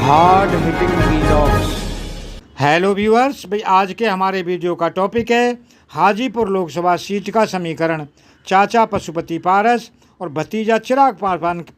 Hard hitting vlogs. Hello viewers, भाई आज के हमारे वीडियो का टॉपिक है हाजीपुर लोकसभा सीट का समीकरण। चाचा पशुपति पारस और भतीजा चिराग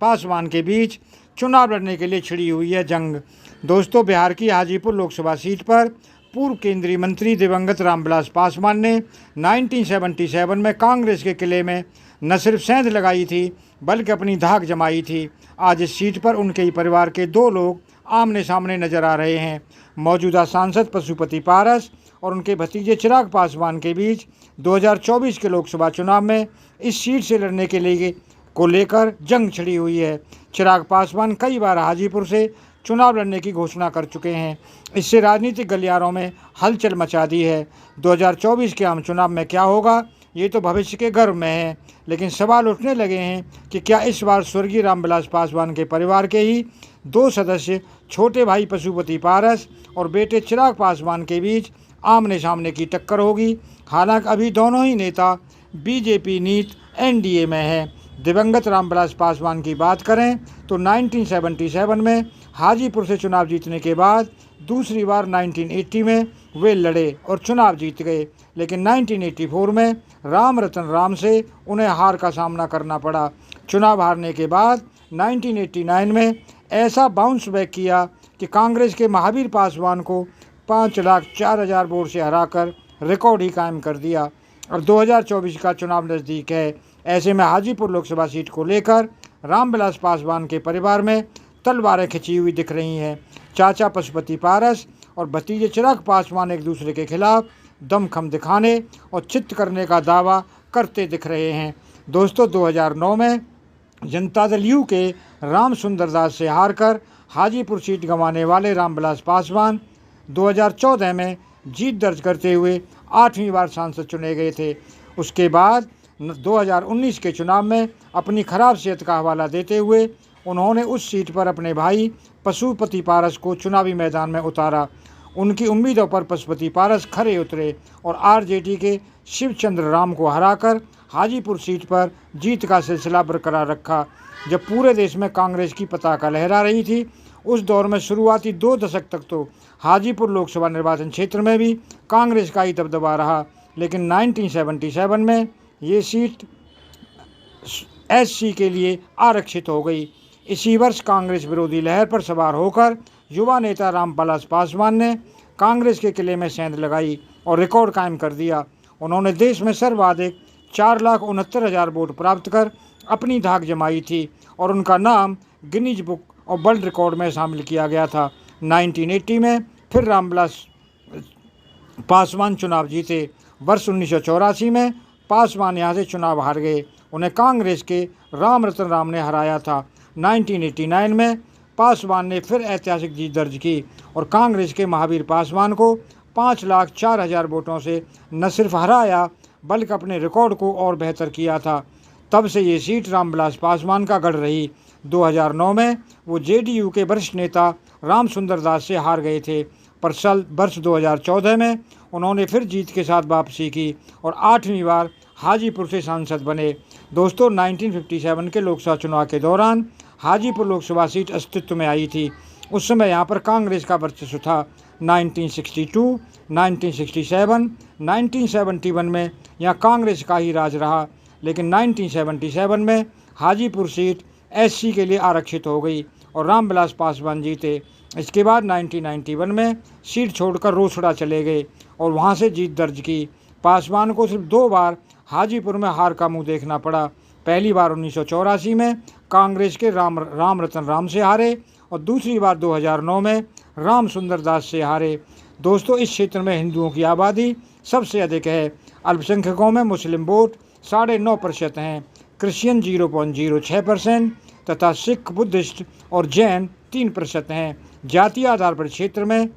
पासवान के बीच चुनाव लड़ने के लिए छिड़ी हुई है जंग। दोस्तों, बिहार की हाजीपुर लोकसभा सीट पर पूर्व केंद्रीय मंत्री दिवंगत रामविलास पासवान ने 1977 में कांग्रेस के किले में न सिर्फ सेंध लगाई थी बल्कि अपनी धाक जमाई थी। आज इस सीट पर उनके ही परिवार के दो लोग आमने सामने नजर आ रहे हैं। मौजूदा सांसद पशुपति पारस और उनके भतीजे चिराग पासवान के बीच 2024 के लोकसभा चुनाव में इस सीट से लड़ने के लिए को लेकर जंग छिड़ी हुई है। चिराग पासवान कई बार हाजीपुर से चुनाव लड़ने की घोषणा कर चुके हैं। इससे राजनीतिक गलियारों में हलचल मचा दी है। 2024 के आम चुनाव में क्या होगा ये तो भविष्य के गर्भ में है, लेकिन सवाल उठने लगे हैं कि क्या इस बार स्वर्गीय रामविलास पासवान के परिवार के ही दो सदस्य छोटे भाई पशुपति पारस और बेटे चिराग पासवान के बीच आमने सामने की टक्कर होगी। हालांकि अभी दोनों ही नेता बीजेपी नीत एनडीए में है। दिवंगत रामविलास पासवान की बात करें तो 1977 में हाजीपुर से चुनाव जीतने के बाद दूसरी बार 1980 में वे लड़े और चुनाव जीत गए, लेकिन 1984 में राम रतन राम से उन्हें हार का सामना करना पड़ा। चुनाव हारने के बाद 1989 में ऐसा बाउंस बैक किया कि कांग्रेस के महावीर पासवान को 5,04,000 वोट से हराकर रिकॉर्ड ही कायम कर दिया। और 2024 का चुनाव नज़दीक है। ऐसे में हाजीपुर लोकसभा सीट को लेकर रामविलास पासवान के परिवार में तलवारें खिंची हुई दिख रही हैं। चाचा पशुपति पारस और भतीजे चिराग पासवान एक दूसरे के खिलाफ दमखम दिखाने और चित्त करने का दावा करते दिख रहे हैं। दोस्तों, 2009 में जनता दल यू के राम सुंदर दास से हारकर हाजीपुर सीट गंवाने वाले रामविलास पासवान 2014 में जीत दर्ज करते हुए 8वीं बार सांसद चुने गए थे। उसके बाद 2019 के चुनाव में अपनी खराब सेहत का हवाला देते हुए उन्होंने उस सीट पर अपने भाई पशुपति पारस को चुनावी मैदान में उतारा। उनकी उम्मीदों पर पशुपति पारस खरे उतरे और आरजेडी के शिवचंद्र राम को हराकर हाजीपुर सीट पर जीत का सिलसिला बरकरार रखा। जब पूरे देश में कांग्रेस की पताका लहरा रही थी, उस दौर में शुरुआती 2 दशक तक तो हाजीपुर लोकसभा निर्वाचन क्षेत्र में भी कांग्रेस का ही दबदबा रहा, लेकिन 1977 में ये सीट एससी के लिए आरक्षित हो गई। इसी वर्ष कांग्रेस विरोधी लहर पर सवार होकर युवा नेता रामविलास पासवान ने कांग्रेस के किले में सेंध लगाई और रिकॉर्ड कायम कर दिया। उन्होंने देश में सर्वाधिक 4,69,000 वोट प्राप्त कर अपनी धाक जमाई थी और उनका नाम गिनीज बुक और वर्ल्ड रिकॉर्ड में शामिल किया गया था। 1980 में फिर रामविलास पासवान चुनाव जीते। वर्ष 1984 में पासवान यहाँ से चुनाव हार गए। उन्हें कांग्रेस के राम रतन राम ने हराया था। 1989 में पासवान ने फिर ऐतिहासिक जीत दर्ज की और कांग्रेस के महावीर पासवान को 5,04,000 वोटों से न सिर्फ हराया बल्कि अपने रिकॉर्ड को और बेहतर किया था। तब से ये सीट रामविलास पासवान का गढ़ रही। 2009 में वो जेडीयू के वरिष्ठ नेता राम सुंदर दास से हार गए थे, पर वर्ष 2014 में उन्होंने फिर जीत के साथ वापसी की और 8वीं बार हाजीपुर से सांसद बने। दोस्तों, 1957 के लोकसभा चुनाव के दौरान हाजीपुर लोकसभा सीट अस्तित्व में आई थी। उस समय यहाँ पर कांग्रेस का वर्चस्व था। 1962, 1967, 1971 में यहाँ कांग्रेस का ही राज रहा, लेकिन 1977 में हाजीपुर सीट एससी के लिए आरक्षित हो गई और रामविलास पासवान जीते। इसके बाद 1991 में सीट छोड़कर रोसड़ा चले गए और वहाँ से जीत दर्ज की। पासवान को सिर्फ 2 बार हाजीपुर में हार का मुंह देखना पड़ा। पहली बार 1984 में कांग्रेस के राम रतन राम से हारे और दूसरी बार 2009 में राम सुंदर दास से हारे। दोस्तों, इस क्षेत्र में हिंदुओं की आबादी सबसे अधिक है। अल्पसंख्यकों में मुस्लिम वोट 9.5% हैं, क्रिश्चियन 0.06% तथा सिख, बुद्धिस्ट और जैन 3% हैं। जातीय आधार पर क्षेत्र में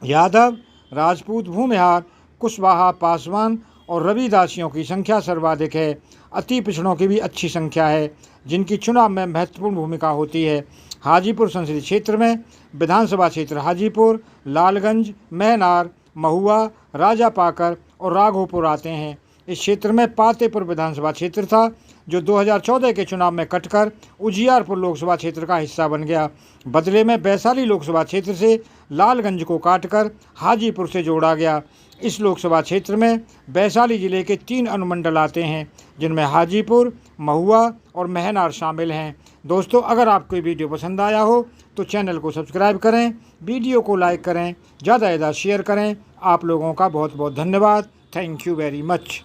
यादव, राजपूत, भूमिहार, कुशवाहा, पासवान और रविदासियों की संख्या सर्वाधिक है। अति पिछड़ों की भी अच्छी संख्या है, जिनकी चुनाव में महत्वपूर्ण भूमिका होती है। हाजीपुर संसदीय क्षेत्र में विधानसभा क्षेत्र हाजीपुर, लालगंज, महनार, महुआ, राजापाकर और राघोपुर आते हैं। इस क्षेत्र में पातेपुर विधानसभा क्षेत्र था, जो 2014 के चुनाव में कटकर उजियारपुर लोकसभा क्षेत्र का हिस्सा बन गया। बदले में वैशाली लोकसभा क्षेत्र से लालगंज को काटकर हाजीपुर से जोड़ा गया। इस लोकसभा क्षेत्र में वैशाली जिले के 3 अनुमंडल आते हैं, जिनमें हाजीपुर, महुआ और महनार शामिल हैं। दोस्तों, अगर आपको ये वीडियो पसंद आया हो तो चैनल को सब्सक्राइब करें, वीडियो को लाइक करें, ज़्यादा से ज़्यादा शेयर करें। आप लोगों का बहुत बहुत धन्यवाद। Thank you very much.